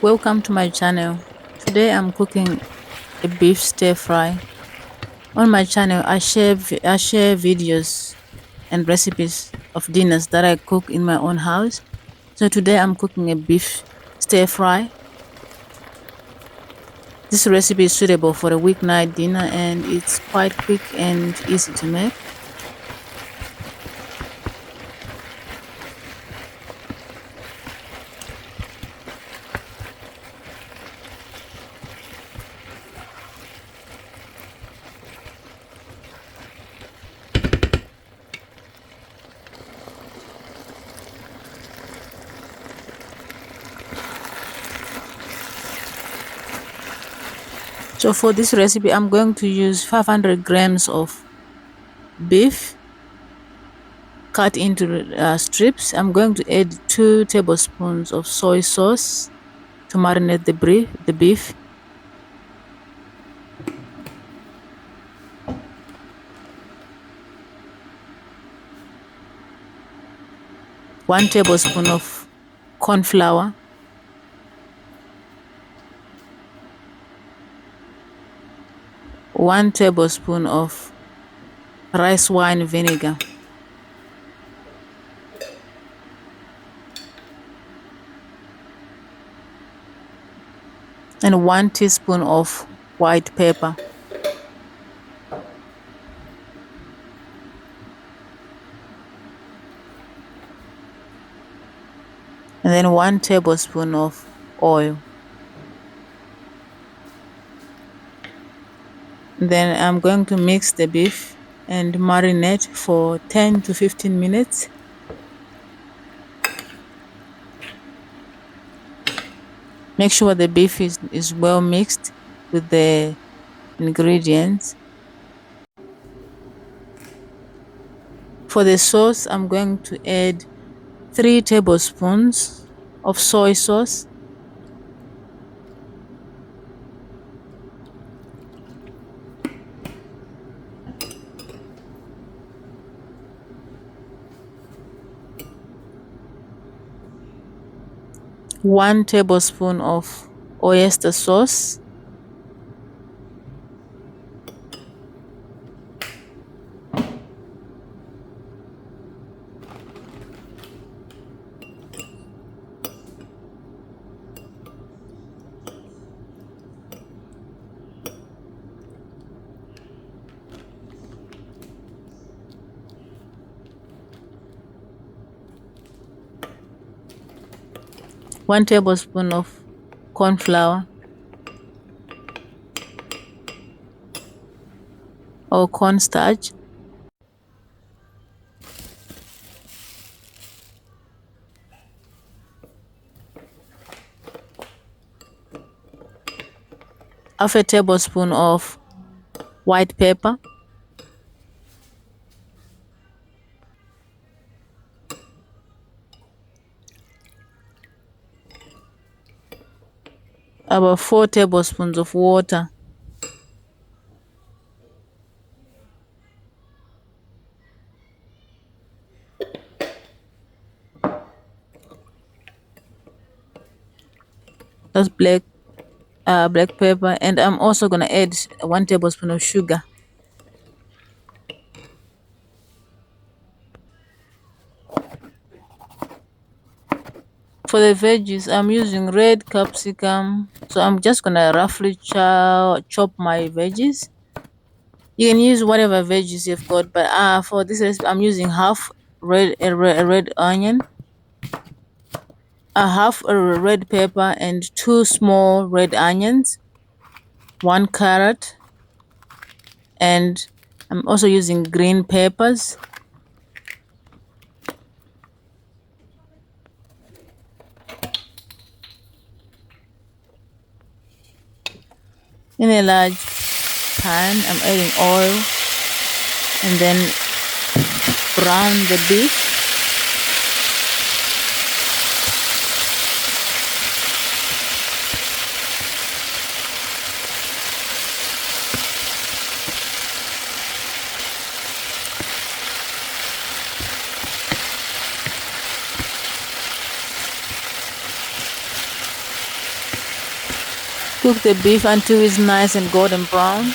Welcome to my channel. Today I'm cooking a beef stir fry. On my channel I share videos and recipes of dinners that I cook in my own house. So today I'm cooking a beef stir fry. This recipe is suitable for a weeknight dinner and it's quite quick and easy to make. So for this recipe I'm going to use 500 grams of beef cut into strips. I'm going to add 2 tablespoons of soy sauce to marinate the beef. One tablespoon of corn flour, 1 tablespoon of rice wine vinegar, and 1 teaspoon of white pepper. And then 1 tablespoon of oil. Then I'm going to mix the beef and marinate for 10 to 15 minutes. Make sure the beef is well mixed with the ingredients. For the sauce, I'm going to add 3 tablespoons of soy sauce, one tablespoon of oyster sauce, one tablespoon of corn flour or cornstarch, half a tablespoon of white pepper, about 4 tablespoons of water, that's black pepper, and I'm also gonna add 1 tablespoon of sugar. For the veggies, I'm using red capsicum, so I'm just gonna roughly chop my veggies. You can use whatever veggies you've got, but for this recipe, I'm using half a red onion, a half a red pepper, and 2 small red onions, 1 carrot, and I'm also using green peppers. In a large pan, I'm adding oil and then brown the beef. Cook the beef until it's nice and golden brown.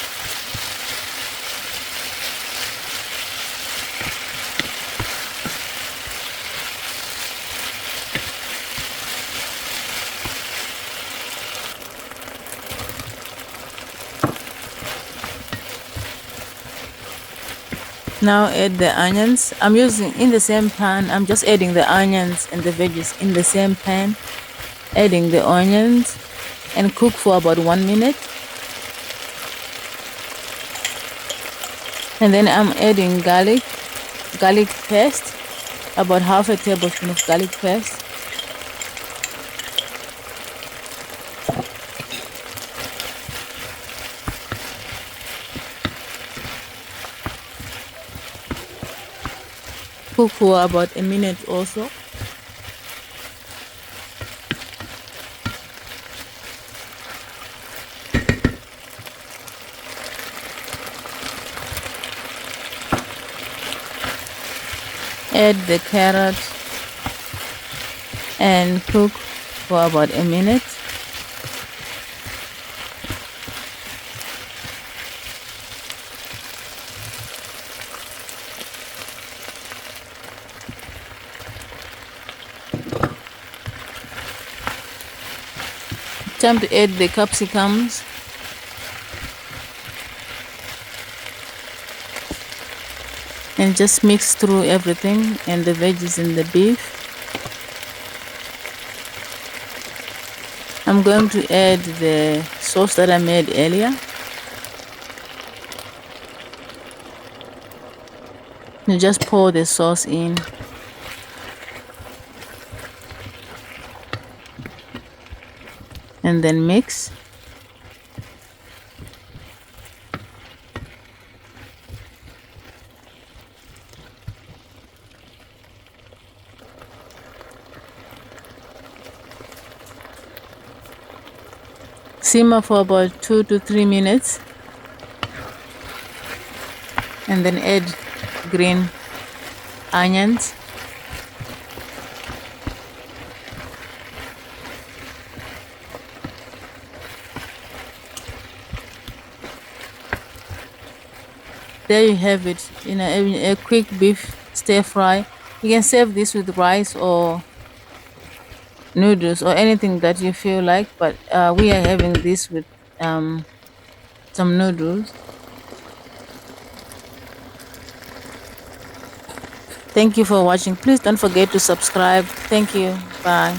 Now add the onions. I'm using in the same pan. I'm just adding the onions and the veggies in the same pan. Adding the onions and cook for about 1 minute. And then I'm adding garlic paste, about half a tablespoon of garlic paste. Cook for about a minute also. Add the carrot and cook for about a minute. Time to add the capsicums. And just mix through everything and the veggies and the beef. I'm going to add the sauce that I made earlier. You just pour the sauce in. And then mix. Simmer for about 2 to 3 minutes. And then add green onions. There you have it, a quick beef stir fry. You can serve this with rice or noodles or anything that you feel like, but we are having this with some noodles. Thank you for watching. Please don't forget to subscribe. Thank you. Bye.